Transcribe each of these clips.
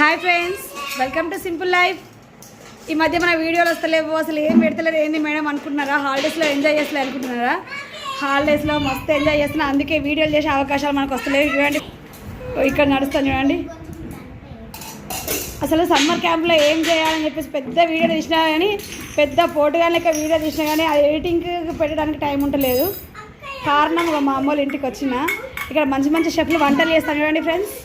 Hi friends, welcome to simple life. ఈ మధ్య మన వీడియోలు వస్తలేవు, అసలు ఏం పెడతలేరు ఏంది మేడం అనుకుంటున్నారా? హాలిడేస్లో ఎంజాయ్ చేస్తలే అనుకుంటున్నారా? హాలిడేస్లో మస్తు ఎంజాయ్ చేస్తున్నా, అందుకే వీడియోలు చేసే అవకాశాలు మనకు వస్తలేవు. చూడండి ఇక్కడ నడుస్తాను చూడండి. అసలు సమ్మర్ క్యాంప్లో ఏం చేయాలని చెప్పేసి పెద్ద వీడియో తీసినా కానీ, పెద్ద పోటుగా లెక్క వీడియో తీసినా కానీ అది ఎడిటింగ్కి పెట్టడానికి టైం ఉండలేదు. కారణం మా అమ్మోళ్ళ ఇంటికి వచ్చిన ఇక్కడ మంచి మంచి షెఫ్లు వంటలు చేస్తాను చూడండి friends.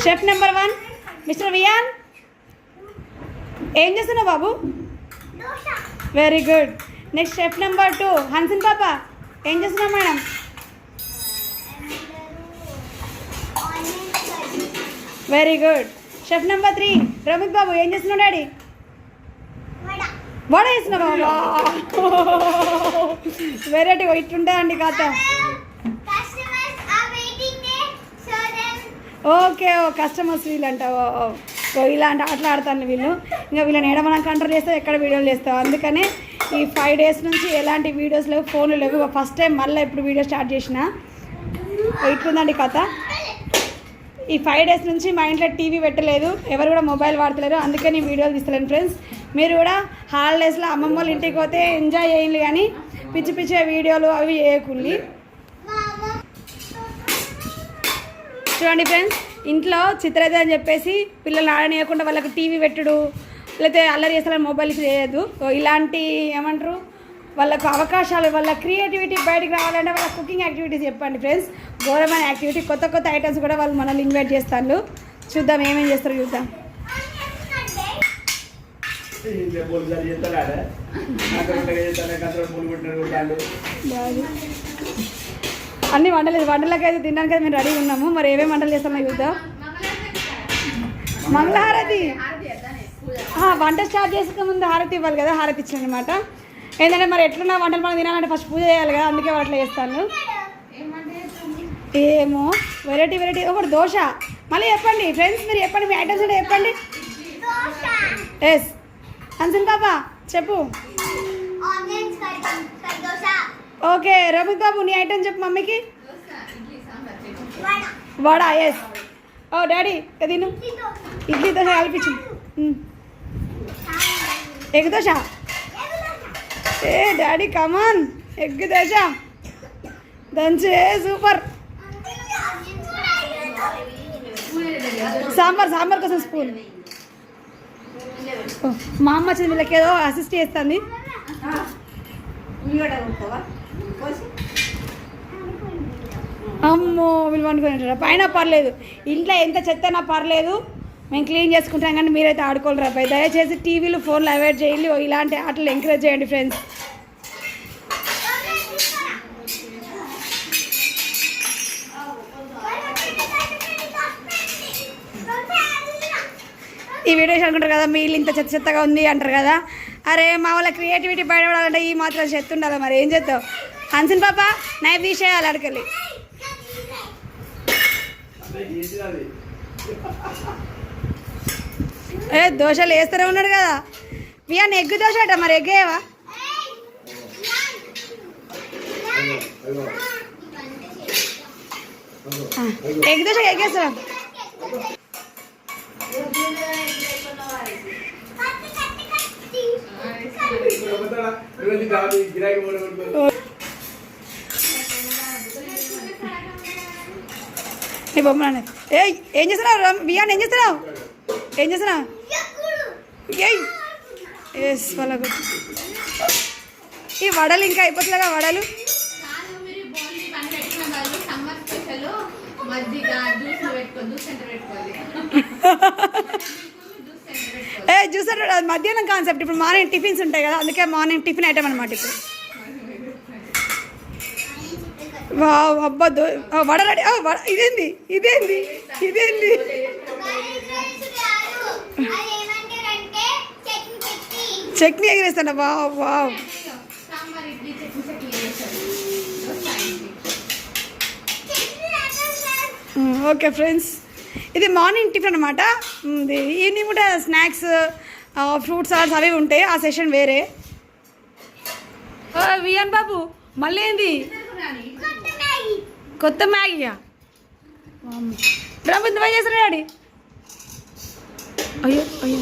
Chef number 1 mister Viyan, ఏం చేస్తున్నావు బాబు? Very good. Next chef number 2 Hansin పాప, ఏం చేస్తున్నావు madam? Very good. Chef number 3 Ramit బాబు, ఏం చేస్తున్నావు డాడీ? వడ వేస్తున్నావు బాబా. వెరైటీ ఇట్లుంటుందండి కథ. ఓకే, కస్టమర్స్ వీళ్ళు అంటావు. ఇలాంటి ఆటలు ఆడతాను వీళ్ళు. ఇంకా వీళ్ళని ఏడమనం కంట్రోల్ చేస్తావు, ఎక్కడ వీడియోలు చేస్తావు. అందుకనే ఈ 5 days నుంచి ఎలాంటి వీడియోస్ లేవు, ఫోన్లు లేవు. ఫస్ట్ టైం మళ్ళీ ఇప్పుడు వీడియో స్టార్ట్ చేసిన. ఇట్లుందండి కథ. ఈ 5 days నుంచి మా ఇంట్లో టీవీ పెట్టలేదు, ఎవరు కూడా మొబైల్ వాడతలేరు. అందుకే నేను వీడియోలు తీస్తలేను ఫ్రెండ్స్. మీరు కూడా హాలిడేస్లో అమ్మమ్మ వాళ్ళ ఇంటికి పోతే ఎంజాయ్ చేయాలి, కానీ పిచ్చి పిచ్చి వీడియోలు అవి చేయకుల్లి. చూడండి ఫ్రెండ్స్, ఇంట్లో చిత్రత అని చెప్పేసి పిల్లలు ఆడనీయకుండా వాళ్ళకి టీవీ పెట్టుడు, లేకపోతే అల్లరి చేస్తారని మొబైల్ చేయదు. ఇలాంటి ఏమంటారు, వాళ్ళకు అవకాశాలు, వాళ్ళ క్రియేటివిటీ బయటకు రావాలంటే వాళ్ళ కుకింగ్ యాక్టివిటీస్ చెప్పండి ఫ్రెండ్స్. ఘోరమైన యాక్టివిటీ, కొత్త కొత్త ఐటమ్స్ కూడా వాళ్ళు మనల్ని ఇన్వైట్ చేస్తారు. చూద్దాం ఏమేం చేస్తారు, చూద్దాం. అన్ని వంటలకి అయితే తినడానికి అయితే మేము రెడీగా ఉన్నాము. మరి ఏమేమి వంటలు చేస్తామో చూద్దాం. మంగళహారతి వంట స్టార్ట్ చేసుకునే ముందు హారతి ఇవ్వాలి కదా, హారతి ఇచ్చాను అనమాట. ఏంటంటే మరి ఎట్లున్నా వంటలు మనం తినాలంటే ఫస్ట్ పూజ చేయాలి కదా, అందుకే అట్లా చేస్తాను. ఏమో వెరైటీ వెరైటీ. ఒకటి దోశ. మళ్ళీ చెప్పండి ఫ్రెండ్స్, మీరు చెప్పండి మీ ఐటమ్స్ అంటే చెప్పండి. ఎస్ హన్సిన్ పాప చెప్పు. ఓకే రమిత్ బాబు, నీ ఐటమ్ చెప్పు మమ్మీకి. వడ. ఎస్. ఓ డాడీ తిను. ఇడ్లీ దోశ కలిపించు. ఎగ్ దోశ. ఏ డాడీ కమాన్, ఎగ్ దోశ దంచే, సూపర్. సాంబార్ కోసం స్పూన్. మా అమ్మ వచ్చింది, వీళ్ళకి ఏదో అసిస్ట్ చేస్తుంది. అమ్మో వీళ్ళు వండుకొని పైన పర్లేదు, ఇంట్లో ఎంత చెత్తనా పర్లేదు, మేము క్లీన్ చేసుకుంటాం. కానీ మీరైతే ఆడుకోలేరు అబ్బాయి. దయచేసి టీవీలు ఫోన్లు అవాయిడ్ చేయండి, ఇలాంటి ఆటలు ఎంకరేజ్ చేయండి ఫ్రెండ్స్. ఈ వీడియోస్ అనుకుంటారు కదా, మీ ఇల్లు ఇంత చెత్త చెత్తగా ఉంది అంటారు కదా. అరే మా వాళ్ళ క్రియేటివిటీ బయటపడాలంటే ఈ మాత్రం చెత్త ఉండాలి. మరి ఏం చేస్తావు హన్సిన్ పాప? నైఫ్ తీసేయాలి అడగలి. ఏ దోశలు వేస్తూనే ఉన్నాడు కదా వియాన్. ఎగ్ దోశ అట, మరి ఎగ్గేవా? ఎగ్ దోశ ఎగ్గేస్తావా? ఏ ఏం చేస్తున్నావు వియాన్? ఏం చేస్తున్నావు? ఏం చేస్తున్నావు? ఎస్ వాళ్ళకు ఈ వడలు ఇంకా అయిపోతుందిగా వడలు. జ్యూస్ అంటే మధ్యాహ్నం కాన్సెప్ట్. ఇప్పుడు మార్నింగ్ టిఫిన్స్ ఉంటాయి కదా, అందుకే మార్నింగ్ టిఫిన్ ఐటమ్ అనమాట. ఇప్పుడు అబ్బా వడ రెడీ. ఇదేంది ఇదేంది ఇదేంది? చట్నీ ఎగిరేస్తాను. Wow wow. ఓకే ఫ్రెండ్స్, ఇది మార్నింగ్ టిఫిన్ అనమాట. ఈవినింగ్ కూడా స్నాక్స్, ఫ్రూట్స్ సాలడ్స్ అవి ఉంటాయి. ఆ సెషన్ వేరే. వియాన్ బాబు మళ్ళీ ఏంది? కొత్త మ్యాగీగా రమిత్ నువ్వే చేస్తున్నాడు డాడీ. అయ్యో అయ్యో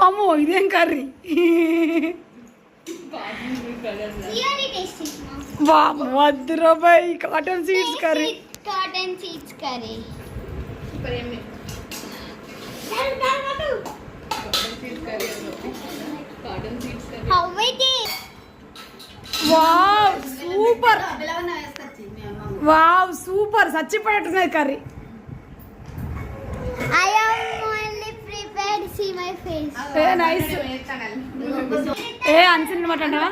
అమ్మో ఇదేం కర్రీ వద్దు రూపాయి cotton seeds curry. Wow super wow super చచ్చిపోయేట్టున్నది కర్రీ. నైస్. ఏ అన్సిన్ మాట్లాడవా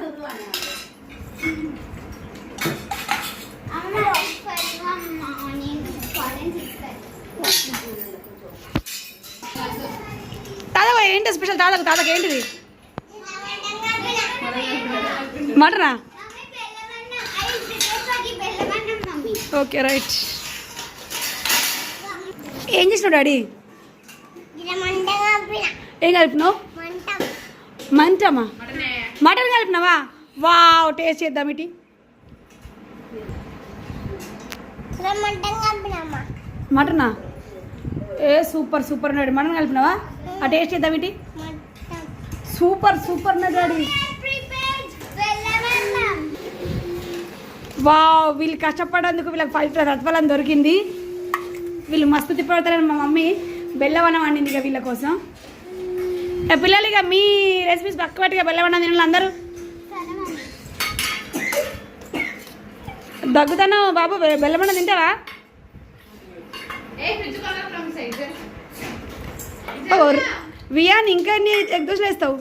తాతకు ఏంటి స్పెషల్? తాతకు ఏంటిది? మటనా? Okay right. ఏం చేసినావు డాడీ? ఏం కలిపినావు? మంటమా? మటన్ కలిపినావా? వావ్ టేస్ట్ చేద్దాం ఇటీ. మటనా? ఏ సూపర్ సూపర్ ఉన్నాడు. మటన్ కలిపినావా? ఆ టేస్ట్ చేద్దాం ఇటీ. సూపర్ సూపర్ ఉన్నాడు డాడీ. వావ్ వీళ్ళు కష్టపడేందుకు వీళ్ళకి ప్రతిఫలం దొరికింది. వీళ్ళు మస్తు తిప్పడతారని మా మమ్మీ బెల్లవన్నం వండింది ఇక వీళ్ళ కోసం. పిల్లలు ఇక మీ రెసిపీస్ పక్కపట్టిగా బెల్లవన్నం తినాలి అందరూ. దగ్గుతాను బాబు, బెల్లవన్నం తింటావా? వియాన్ ఇంకా నీ ఎగ్ దోశలు వేస్తావు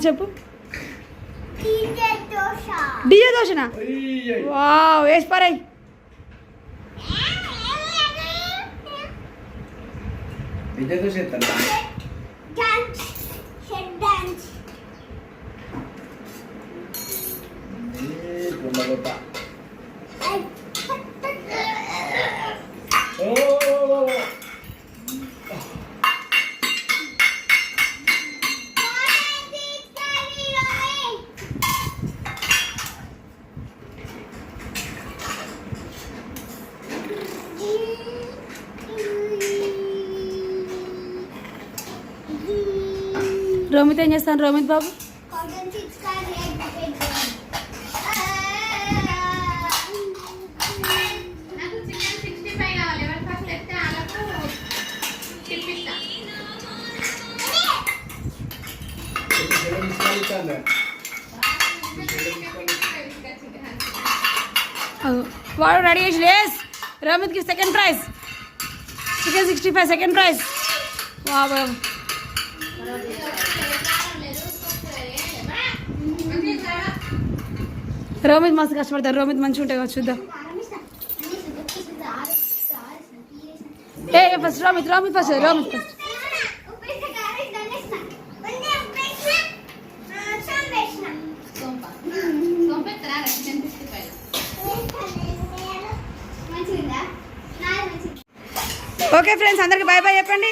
చెప్పు. డిజే దోశనా? వావ్ వేసి పారాయి. రోమిత్ ఏం చేస్తాను? రోమిత్ బాబు వాడు రెడీ చేసి లేస్. రోమిత్కి second prize chicken 65 second prize. బాబు రోమిత్ మస్తు కష్టపడతారు. రోమిత్ మంచిగా ఉంటాయి చూద్దాం. ఏ first Romit first. Okay friends అందరికి బాయ్ బాయ్ చెప్పండి.